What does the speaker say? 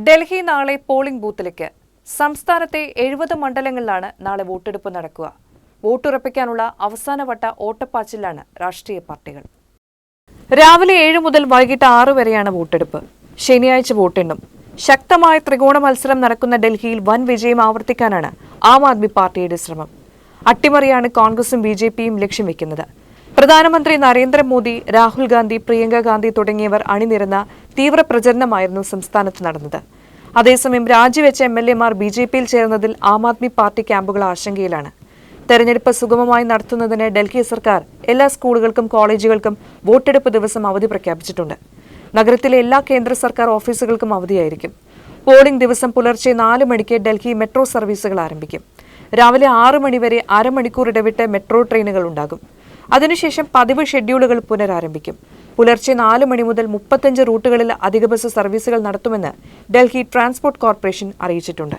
ഡൽഹി നാളെ പോളിംഗ് ബൂത്തിലേക്ക്. സംസ്ഥാനത്തെ 70 മണ്ഡലങ്ങളിലാണ് നാളെ വോട്ടെടുപ്പ് നടക്കുക. വോട്ടുറപ്പിക്കാനുള്ള അവസാനവട്ട ഓട്ടപ്പാച്ചിലാണ് രാഷ്ട്രീയ പാർട്ടികൾ. രാവിലെ 7 മുതൽ വൈകിട്ട് 6 വരെയാണ് വോട്ടെടുപ്പ്. ശനിയാഴ്ച വോട്ടെണ്ണും. ശക്തമായ ത്രികോണ മത്സരം നടക്കുന്ന ഡൽഹിയിൽ വൻ വിജയം ആവർത്തിക്കാനാണ് ആം ആദ്മി പാർട്ടിയുടെ ശ്രമം. അട്ടിമറിയാണ് കോൺഗ്രസും ബിജെപിയും ലക്ഷ്യം വെക്കുന്നത്. പ്രധാനമന്ത്രി നരേന്ദ്രമോദി, രാഹുൽ ഗാന്ധി, പ്രിയങ്ക ഗാന്ധി തുടങ്ങിയവർ അണിനിരന്ന തീവ്ര പ്രചരണമായിരുന്നു സംസ്ഥാനത്ത് നടന്നത്. അതേസമയം രാജിവെച്ച എംഎൽഎമാർ ബിജെപിയിൽ ചേർന്നതിൽ ആം ആദ്മി പാർട്ടി ക്യാമ്പുകൾ ആശങ്കയിലാണ്. തെരഞ്ഞെടുപ്പ് സുഗമമായി നടത്തുന്നതിന് ഡൽഹി സർക്കാർ എല്ലാ സ്കൂളുകൾക്കും കോളേജുകൾക്കും വോട്ടെടുപ്പ് ദിവസം അവധി പ്രഖ്യാപിച്ചിട്ടുണ്ട്. നഗരത്തിലെ എല്ലാ കേന്ദ്ര സർക്കാർ ഓഫീസുകൾക്കും അവധിയായിരിക്കും. പോളിംഗ് ദിവസം പുലർച്ചെ 4 മണിക്ക് ഡൽഹി മെട്രോ സർവീസുകൾ ആരംഭിക്കും. രാവിലെ 6 മണി വരെ അരമണിക്കൂർ ഇടവിട്ട് മെട്രോ ട്രെയിനുകൾ ഉണ്ടാകും. അതിനുശേഷം പതിവ് ഷെഡ്യൂളുകൾ പുനരാരംഭിക്കും. പുലർച്ചെ 4 മണി മുതൽ 35 റൂട്ടുകളിൽ അധിക ബസ് സർവീസുകൾ നടത്തുമെന്ന് ഡൽഹി ട്രാൻസ്പോർട്ട് കോർപ്പറേഷൻ അറിയിച്ചിട്ടുണ്ട്.